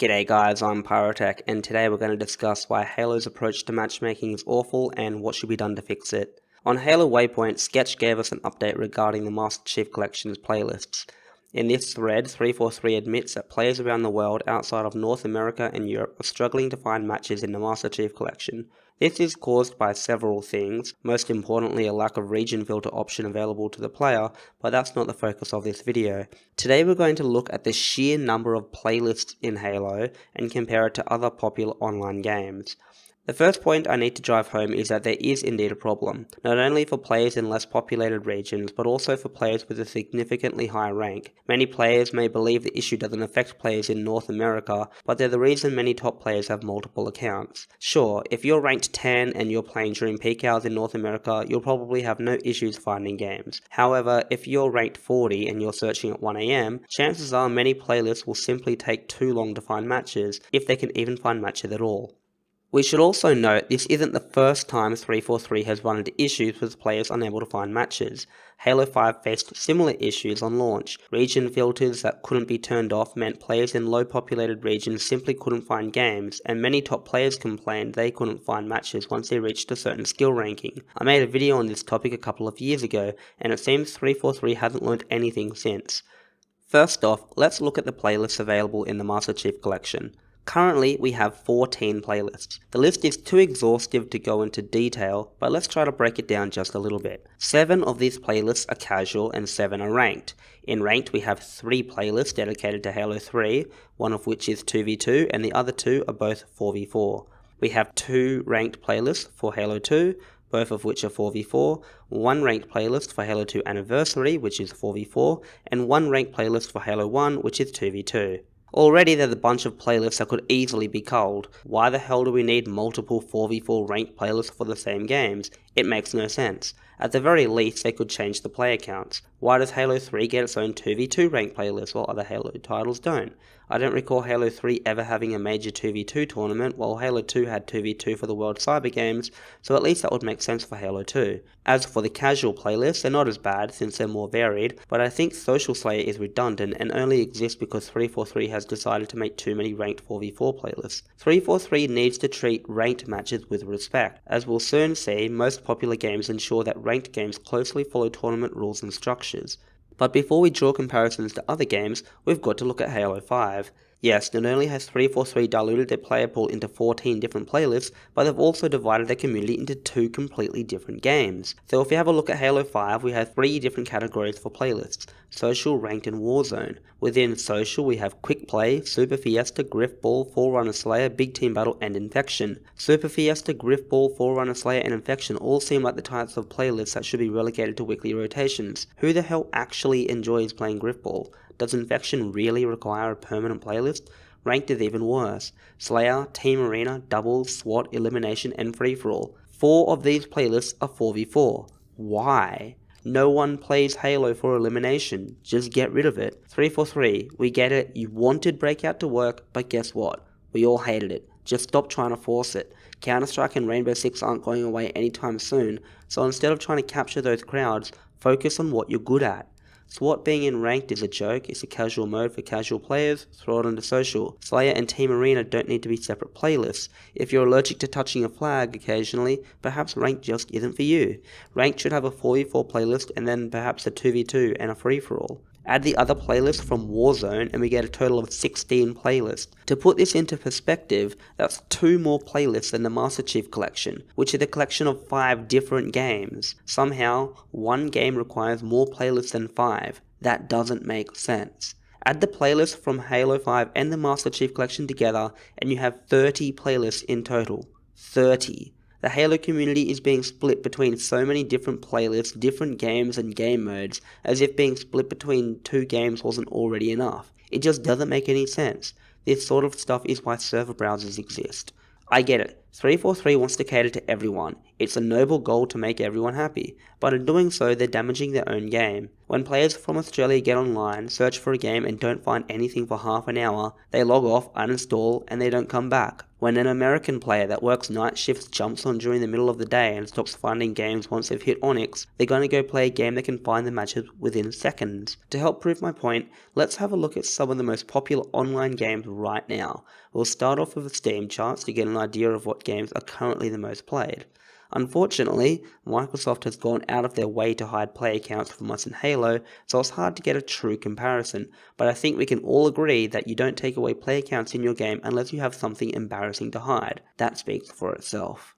G'day guys, I'm Pyrotech, and today we're going to discuss why Halo's approach to matchmaking is awful and what should be done to fix it. On Halo Waypoint, Sketch gave us an update regarding the Master Chief Collection's playlists. In this thread, 343 admits that players around the world outside of North America and Europe are struggling to find matches in the Master Chief Collection. This is caused by several things, most importantly a lack of region filter option available to the player, but that's not the focus of this video. Today we're going to look at the sheer number of playlists in Halo and compare it to other popular online games. The first point I need to drive home is that there is indeed a problem, not only for players in less populated regions, but also for players with a significantly higher rank. Many players may believe the issue doesn't affect players in North America, but they're the reason many top players have multiple accounts. Sure, if you're ranked 10 and you're playing during peak hours in North America, you'll probably have no issues finding games. However, if you're ranked 40 and you're searching at 1 AM, chances are many playlists will simply take too long to find matches, if they can even find matches at all. We should also note this isn't the first time 343 has run into issues with players unable to find matches. Halo 5 faced similar issues on launch. Region filters that couldn't be turned off meant players in low populated regions simply couldn't find games, and many top players complained they couldn't find matches once they reached a certain skill ranking. I made a video on this topic a couple of years ago, and it seems 343 hasn't learned anything since. First off, let's look at the playlists available in the Master Chief Collection. Currently, we have 14 playlists. The list is too exhaustive to go into detail, but let's try to break it down just a little bit. 7 of these playlists are casual and 7 are ranked. In ranked, we have 3 playlists dedicated to Halo 3, one of which is 2v2 and the other 2 are both 4v4. We have 2 ranked playlists for Halo 2, both of which are 4v4, 1 ranked playlist for Halo 2 Anniversary, which is 4v4, and 1 ranked playlist for Halo 1, which is 2v2. Already there's a bunch of playlists that could easily be culled. Why the hell do we need multiple 4v4 ranked playlists for the same games? It makes no sense. At the very least, they could change the player counts. Why does Halo 3 get its own 2v2 ranked playlist while other Halo titles don't? I don't recall Halo 3 ever having a major 2v2 tournament, while Halo 2 had 2v2 for the World Cyber Games, so at least that would make sense for Halo 2. As for the casual playlists, they're not as bad since they're more varied, but I think Social Slayer is redundant and only exists because 343 has decided to make too many ranked 4v4 playlists. 343 needs to treat ranked matches with respect. As we'll soon see, most popular games ensure that ranked games closely follow tournament rules and structures. But before we draw comparisons to other games, we've got to look at Halo 5. Yes, not only has 343 diluted their player pool into 14 different playlists, but they've also divided their community into 2 completely different games. So if you have a look at Halo 5, we have 3 different categories for playlists: Social, Ranked, and Warzone. Within Social, we have Quick Play, Super Fiesta, Griff Ball, Forerunner Slayer, Big Team Battle, and Infection. Super Fiesta, Griff Ball, Forerunner Slayer, and Infection all seem like the types of playlists that should be relegated to weekly rotations. Who the hell actually enjoys playing Griff Ball? Does Infection really require a permanent playlist? Ranked is even worse. Slayer, Team Arena, Doubles, SWAT, Elimination, and Free-For-All. 4 of these playlists are 4v4. Why? No one plays Halo for elimination. Just get rid of it. 343, we get it, you wanted Breakout to work, but guess what? We all hated it. Just stop trying to force it. Counter-Strike and Rainbow Six aren't going away anytime soon, so instead of trying to capture those crowds, focus on what you're good at. SWAT being in ranked is a joke, it's a casual mode for casual players, throw it into social. Slayer and Team Arena don't need to be separate playlists. If you're allergic to touching a flag occasionally, perhaps ranked just isn't for you. Ranked should have a 4v4 playlist and then perhaps a 2v2 and a free-for-all. Add the other playlist from Warzone and we get a total of 16 playlists. To put this into perspective, that's 2 more playlists than the Master Chief Collection, which is a collection of 5 different games. Somehow, 1 game requires more playlists than 5. That doesn't make sense. Add the playlists from Halo 5 and the Master Chief Collection together and you have 30 playlists in total. 30. The Halo community is being split between so many different playlists, different games and game modes, as if being split between 2 games wasn't already enough. It just doesn't make any sense. This sort of stuff is why server browsers exist. I get it, 343 wants to cater to everyone. It's a noble goal to make everyone happy, but in doing so they're damaging their own game. When players from Australia get online, search for a game and don't find anything for half an hour, they log off, uninstall, and they don't come back. When an American player that works night shifts jumps on during the middle of the day and stops finding games once they've hit Onyx, they're going to go play a game that can find the matches within seconds. To help prove my point, let's have a look at some of the most popular online games right now. We'll start off with the Steam charts to get an idea of what games are currently the most played. Unfortunately, Microsoft has gone out of their way to hide play accounts from us in Halo, so it's hard to get a true comparison, but I think we can all agree that you don't take away play accounts in your game unless you have something embarrassing to hide. That speaks for itself.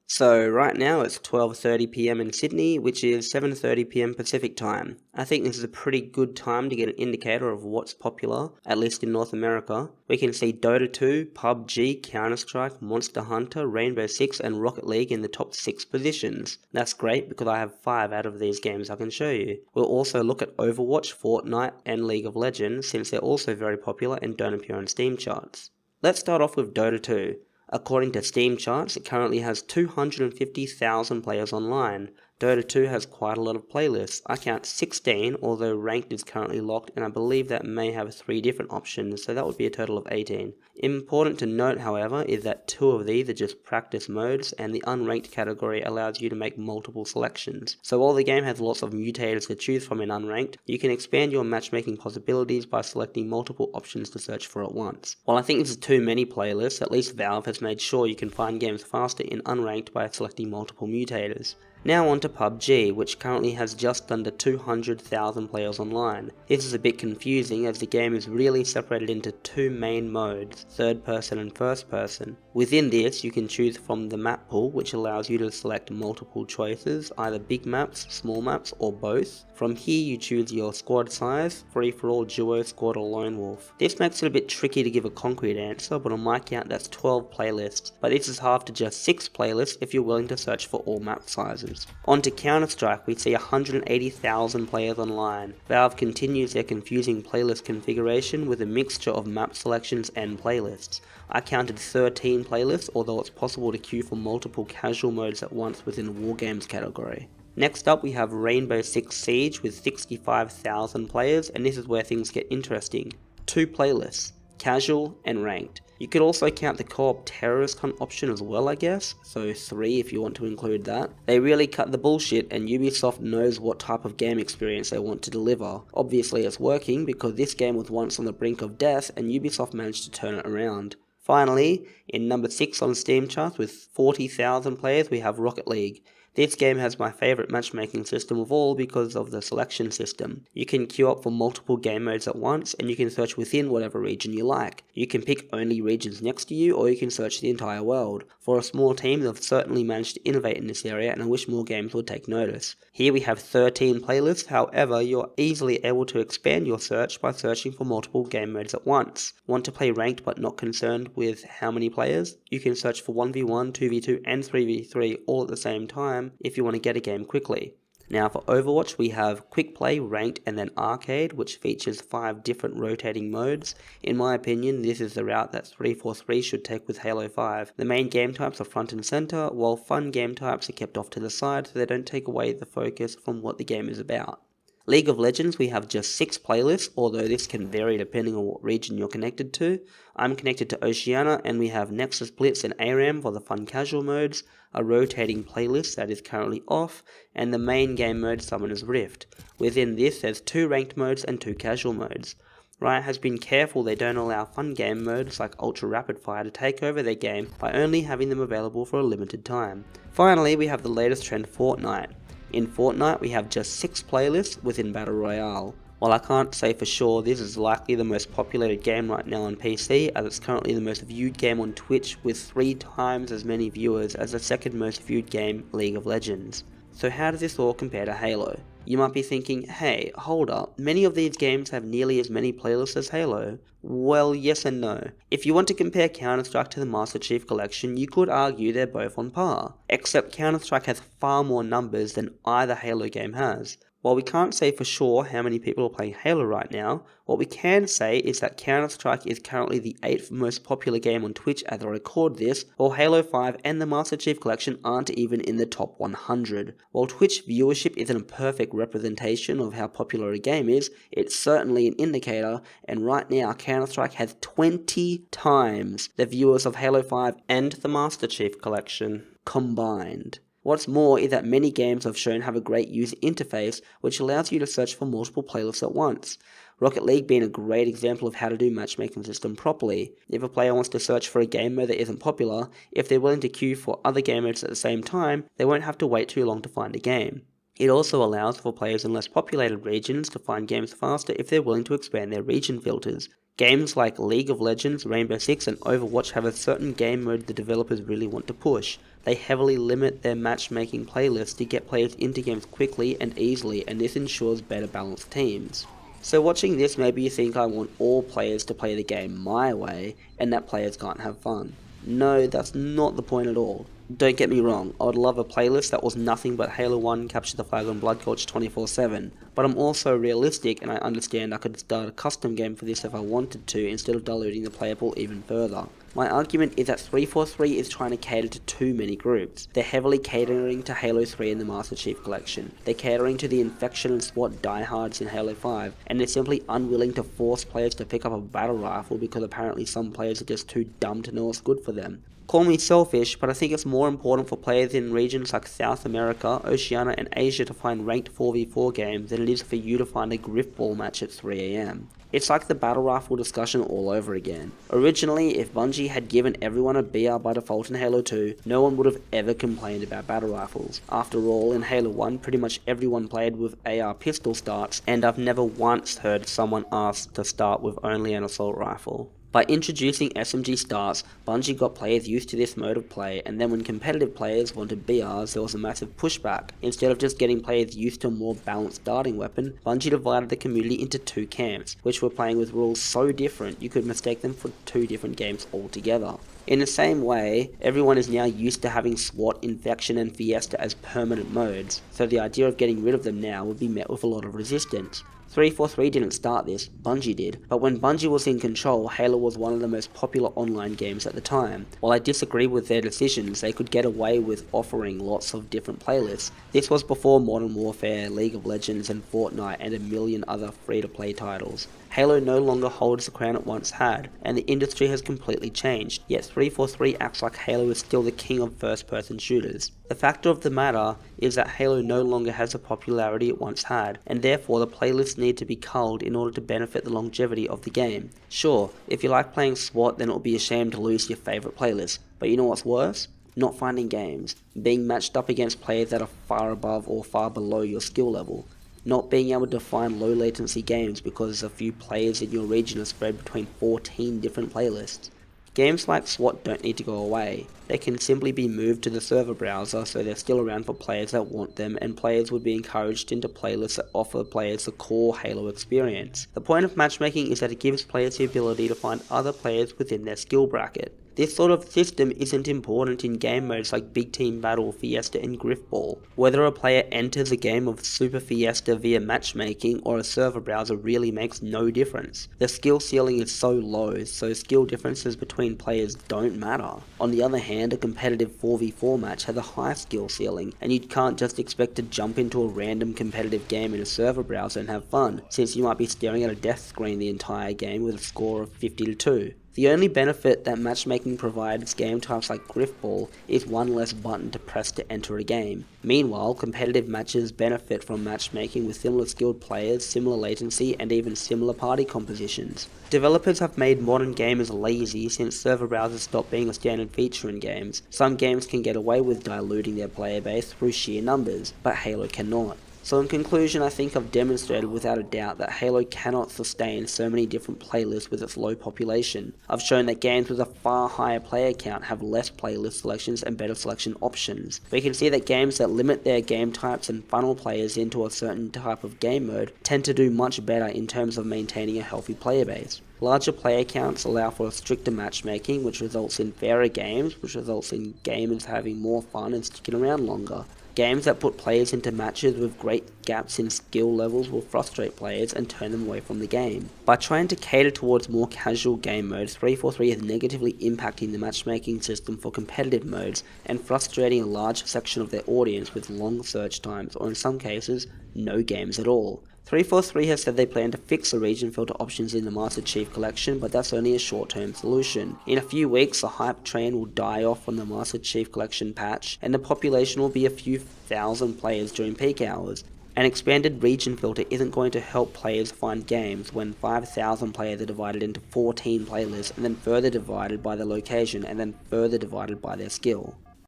So right now it's 12:30 PM in Sydney, which is 7:30 PM Pacific time. I think this is a pretty good time to get an indicator of what's popular, at least in North America. We can see Dota 2, PUBG, Counter-Strike, Monster Hunter, Rainbow Six and Rocket League in the top 6 positions. That's great because I have 5 out of these games I can show you. We'll also look at Overwatch, Fortnite and League of Legends since they're also very popular and don't appear on Steam charts. Let's start off with Dota 2. According to Steam charts, it currently has 250,000 players online. Dota 2 has quite a lot of playlists. I count 16, although ranked is currently locked, and I believe that may have 3 different options, so that would be a total of 18. Important to note, however, is that 2 of these are just practice modes, and the unranked category allows you to make multiple selections. So while the game has lots of mutators to choose from in unranked, you can expand your matchmaking possibilities by selecting multiple options to search for at once. While I think this is too many playlists, at least Valve has made sure you can find games faster in unranked by selecting multiple mutators. Now on to PUBG, which currently has just under 200,000 players online. This is a bit confusing as the game is really separated into 2 main modes, third person and first person. Within this you can choose from the map pool, which allows you to select multiple choices, either big maps, small maps or both. From here you choose your squad size, free for all, duo, squad or lone wolf. This makes it a bit tricky to give a concrete answer, but on my count that's 12 playlists, but this is half to just 6 playlists if you're willing to search for all map sizes. On to Counter-Strike, we see 180,000 players online. Valve continues their confusing playlist configuration with a mixture of map selections and playlists. I counted 13 playlists, although it's possible to queue for multiple casual modes at once within the Wargames category. Next up we have Rainbow Six Siege with 65,000 players, and this is where things get interesting. 2 playlists, casual and ranked. You could also count the co-op terrorist hunt option as well, I guess, so 3 if you want to include that. They really cut the bullshit, and Ubisoft knows what type of game experience they want to deliver. Obviously it's working because this game was once on the brink of death and Ubisoft managed to turn it around. Finally, in number 6 on Steam charts with 40,000 players we have Rocket League. This game has my favourite matchmaking system of all because of the selection system. You can queue up for multiple game modes at once, and you can search within whatever region you like. You can pick only regions next to you, or you can search the entire world. For a small team, they've certainly managed to innovate in this area, and I wish more games would take notice. Here we have 13 playlists, however, you're easily able to expand your search by searching for multiple game modes at once. Want to play ranked but not concerned with how many players? You can search for 1v1, 2v2 and 3v3 all at the same time if you want to get a game quickly. Now for Overwatch we have Quick Play, Ranked and then Arcade, which features 5 different rotating modes. In my opinion, this is the route that 343 should take with Halo 5. The main game types are front and center, while fun game types are kept off to the side so they don't take away the focus from what the game is about. League of Legends, we have just 6 playlists, although this can vary depending on what region you're connected to. I'm connected to Oceania, and we have Nexus Blitz and ARAM for the fun casual modes, a rotating playlist that is currently off, and the main game mode Summoner's Rift. Within this there's 2 ranked modes and 2 casual modes. Riot has been careful they don't allow fun game modes like Ultra Rapid Fire to take over their game by only having them available for a limited time. Finally, we have the latest trend, Fortnite. In Fortnite we have just 6 playlists within Battle Royale. While I can't say for sure this is likely the most populated game right now on PC, as it's currently the most viewed game on Twitch with 3 times as many viewers as the second most viewed game, League of Legends. So how does this all compare to Halo? You might be thinking, hey, hold up, many of these games have nearly as many playlists as Halo. Well, yes and no. If you want to compare Counter-Strike to the Master Chief Collection, you could argue they're both on par. Except Counter-Strike has far more numbers than either Halo game has. While we can't say for sure how many people are playing Halo right now, what we can say is that Counter-Strike is currently the 8th most popular game on Twitch as I record this, while Halo 5 and the Master Chief Collection aren't even in the top 100. While Twitch viewership isn't a perfect representation of how popular a game is, it's certainly an indicator, and right now Counter-Strike has 20 times the viewers of Halo 5 and the Master Chief Collection combined. What's more is that many games I've shown have a great user interface which allows you to search for multiple playlists at once. Rocket League being a great example of how to do matchmaking system properly. If a player wants to search for a game mode that isn't popular, if they're willing to queue for other game modes at the same time, they won't have to wait too long to find a game. It also allows for players in less populated regions to find games faster if they're willing to expand their region filters. Games like League of Legends, Rainbow Six, and Overwatch have a certain game mode the developers really want to push. They heavily limit their matchmaking playlists to get players into games quickly and easily, and this ensures better balanced teams. So watching this, maybe you think I want all players to play the game my way, and that players can't have fun. No, that's not the point at all. Don't get me wrong, I would love a playlist that was nothing but Halo 1, Capture the Flag, and Blood Gulch 24/7, but I'm also realistic and I understand I could start a custom game for this if I wanted to instead of diluting the player pool even further. My argument is that 343 is trying to cater to too many groups. They're heavily catering to Halo 3 and the Master Chief Collection. They're catering to the Infection and SWAT diehards in Halo 5, and they're simply unwilling to force players to pick up a battle rifle because apparently some players are just too dumb to know what's good for them. Call me selfish, but I think it's more important for players in regions like South America, Oceania, and Asia to find ranked 4v4 games than it is for you to find a Griffball match at 3 AM. It's like the battle rifle discussion all over again. Originally, if Bungie had given everyone a BR by default in Halo 2, no one would have ever complained about battle rifles. After all, in Halo 1, pretty much everyone played with AR pistol starts, and I've never once heard someone ask to start with only an assault rifle. By introducing SMG starts, Bungie got players used to this mode of play, and then when competitive players wanted BRs, there was a massive pushback. Instead of just getting players used to a more balanced starting weapon, Bungie divided the community into two camps, which were playing with rules so different you could mistake them for two different games altogether. In the same way, everyone is now used to having SWAT, Infection, and Fiesta as permanent modes, so the idea of getting rid of them now would be met with a lot of resistance. 343 didn't start this, Bungie did, but when Bungie was in control, Halo was one of the most popular online games at the time. While I disagree with their decisions, they could get away with offering lots of different playlists. This was before Modern Warfare, League of Legends, and Fortnite, and a million other free-to-play titles. Halo no longer holds the crown it once had, and the industry has completely changed, yet 343 acts like Halo is still the king of first-person shooters. The fact of the matter is that Halo no longer has the popularity it once had, and therefore the playlists need to be culled in order to benefit the longevity of the game. Sure, if you like playing SWAT, then it will be a shame to lose your favourite playlist, but you know what's worse? Not finding games, being matched up against players that are far above or far below your skill level. Not being able to find low latency games because a few players in your region are spread between 14 different playlists. Games like SWAT don't need to go away. They can simply be moved to the server browser so they're still around for players that want them, and players would be encouraged into playlists that offer players the core Halo experience. The point of matchmaking is that it gives players the ability to find other players within their skill bracket. This sort of system isn't important in game modes like Big Team Battle, Fiesta, and Griffball. Whether a player enters a game of Super Fiesta via matchmaking or a server browser really makes no difference. The skill ceiling is so low, so skill differences between players don't matter. On the other hand, a competitive 4v4 match has a high skill ceiling, and you can't just expect to jump into a random competitive game in a server browser and have fun, since you might be staring at a death screen the entire game with a score of 50-2. The only benefit that matchmaking provides game types like Griffball is one less button to press to enter a game. Meanwhile, competitive matches benefit from matchmaking with similar skilled players, similar latency, and even similar party compositions. Developers have made modern gamers lazy since server browsers stopped being a standard feature in games. Some games can get away with diluting their player base through sheer numbers, but Halo cannot. So in conclusion, I think I've demonstrated without a doubt that Halo cannot sustain so many different playlists with its low population. I've shown that games with a far higher player count have less playlist selections and better selection options. We can see that games that limit their game types and funnel players into a certain type of game mode tend to do much better in terms of maintaining a healthy player base. Larger player counts allow for a stricter matchmaking, which results in fairer games, which results in gamers having more fun and sticking around longer. Games that put players into matches with great gaps in skill levels will frustrate players and turn them away from the game. By trying to cater towards more casual game modes, 343 is negatively impacting the matchmaking system for competitive modes and frustrating a large section of their audience with long search times, or in some cases, no games at all. 343 has said they plan to fix the region filter options in the Master Chief Collection, but that's only a short-term solution. In a few weeks, the hype train will die off on the Master Chief Collection patch, and the population will be a few thousand players during peak hours. An expanded region filter isn't going to help players find games when 5,000 players are divided into 14 playlists and then further divided by their location and then further divided by their skill.